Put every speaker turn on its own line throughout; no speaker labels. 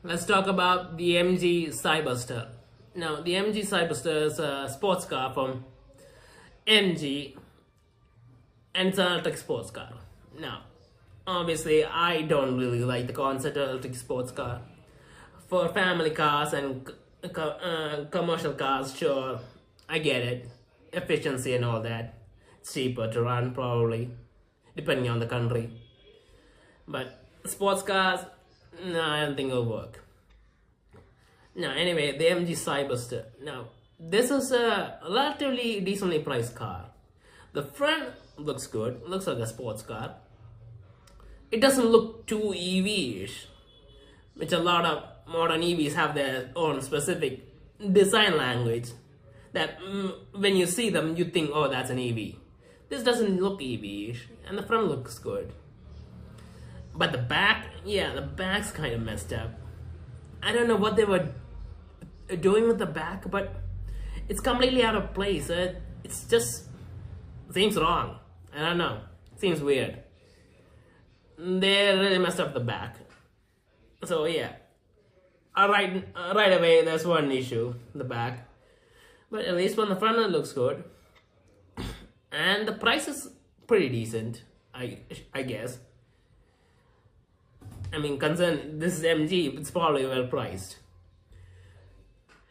Let's talk about the MG Cyberster. Now, the MG Cyberster is a sports car from MG and it's an electric sports car. Now, obviously, I don't really like the concept of electric sports car. For family cars and commercial cars, sure, I get it. Efficiency and all that. It's cheaper to run, probably, depending on the country. But sports cars, no, I don't think it'll work. Now, anyway, the MG Cyberster. Now, this is a relatively decently priced car. The front looks good, looks like a sports car. It doesn't look too EV-ish, which a lot of modern EVs have their own specific design language that when you see them, you think, oh, that's an EV. This doesn't look EV-ish, and the front looks good. But the back, yeah, the back's kind of messed up. I don't know what they were doing with the back, but it's completely out of place. It's just seems wrong. I don't know. It seems weird. They really messed up the back. So yeah, right away there's one issue, the back. But at least on the front it looks good, and the price is pretty decent. I guess. I mean, concern this is MG, it's probably well priced.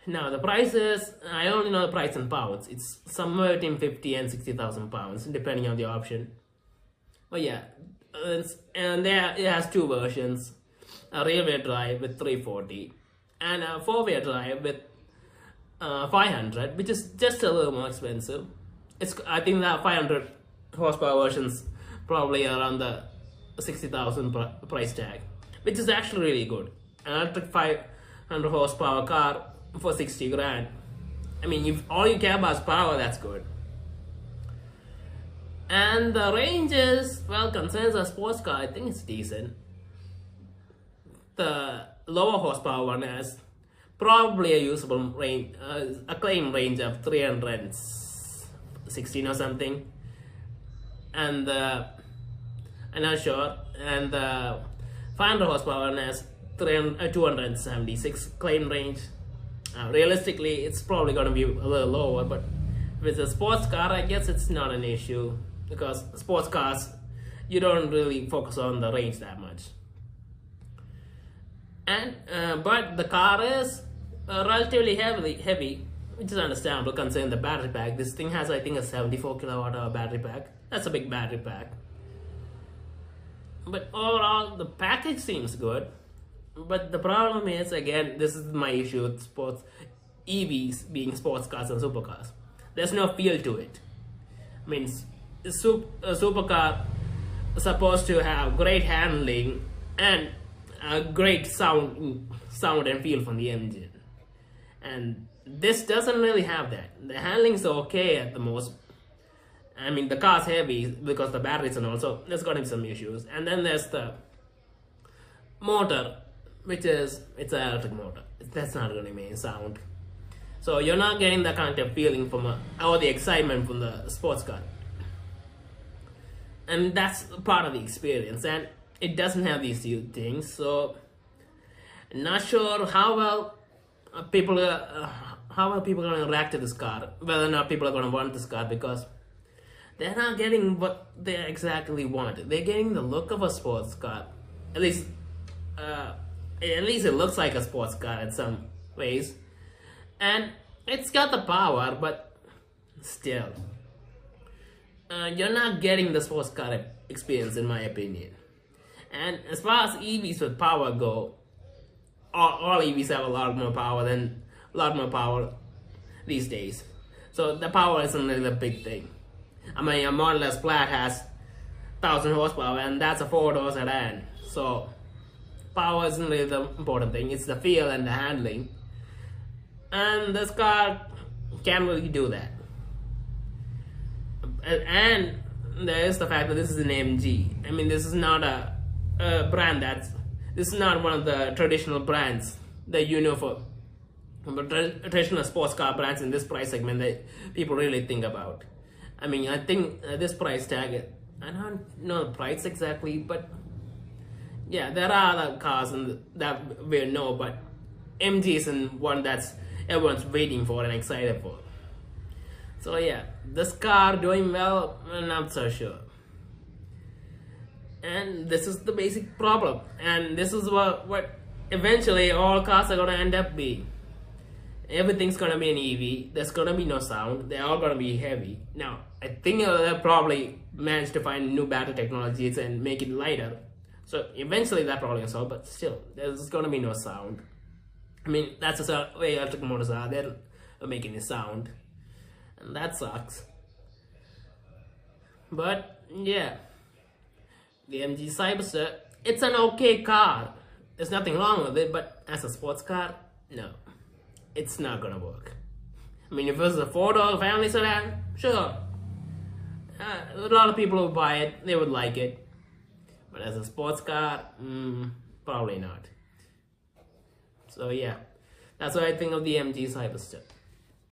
Now the price is, I only know the price in pounds. It's somewhere between 50 and 60,000 pounds, depending on the option. But yeah, and it has two versions: a rear-wheel drive with 340, and a four-wheel drive with 500, which is just a little more expensive. I think that 500 horsepower version's probably around the 60,000 price tag, which is actually really good. An electric 500 horsepower car for 60 grand. I mean, if all you care about is power, that's good. And the range is, well, concerns a sports car, I think it's decent. The lower horsepower one has probably a usable range, a claim range of 316 or something. And I'm not sure. And the 500 horsepower has 276 claim range. Realistically, it's probably going to be a little lower, but with a sports car, I guess it's not an issue, because sports cars, you don't really focus on the range that much. And but the car is relatively heavy, which is understandable considering the battery pack. This thing has, I think, a 74 kilowatt hour battery pack. That's a big battery pack. But overall, the package seems good. But the problem is, again, this is my issue with sports EVs being sports cars and supercars. There's no feel to it. I mean, a supercar is supposed to have great handling and a great sound and feel from the engine. And this doesn't really have that. The handling's okay at the most. I mean, the car's heavy because the batteries and also there's gonna be some issues. And then there's the motor, which is, it's an electric motor. That's not gonna make sound. So you're not getting that kind of feeling from or the excitement from the sports car. And that's part of the experience. And it doesn't have these two things. So not sure how well people are gonna react to this car. Whether or not people are gonna want this car, because they're not getting what they exactly want. They're getting the look of a sports car. At least it looks like a sports car in some ways. And it's got the power, but still. You're not getting the sports car experience, in my opinion. And as far as EVs with power go, all EVs have a lot more power these days. So the power isn't really a big thing. I mean, a Model S Plaid has 1000 horsepower, and that's a 4-door sedan. So power isn't really the important thing. It's the feel and the handling. And this car can't really do that. And there is the fact that this is an MG. I mean, this is not a brand this is not one of the traditional brands that you know for traditional sports car brands in this price segment that people really think about. I mean, I think this price tag, I don't know the price exactly, but Yeah, there are other cars that we know, but MG isn't one that's everyone's waiting for and excited for. So yeah, this car doing well, I'm not so sure. And this is the basic problem, and this is what eventually all cars are gonna end up being. Everything's gonna be an EV. There's gonna be no sound. They're all gonna be heavy. Now, I think they'll probably manage to find new battery technologies and make it lighter. So eventually that probably will solve, but still, there's gonna be no sound. I mean, that's the way electric motors are. They're making a sound, and that sucks. But yeah, the MG Cyberster, it's an okay car. There's nothing wrong with it, but as a sports car, no, it's not gonna work. I mean, if it was a four-door family sedan, sure. A lot of people would buy it, they would like it. But as a sports car, probably not. So yeah, that's what I think of the MG Cyberster.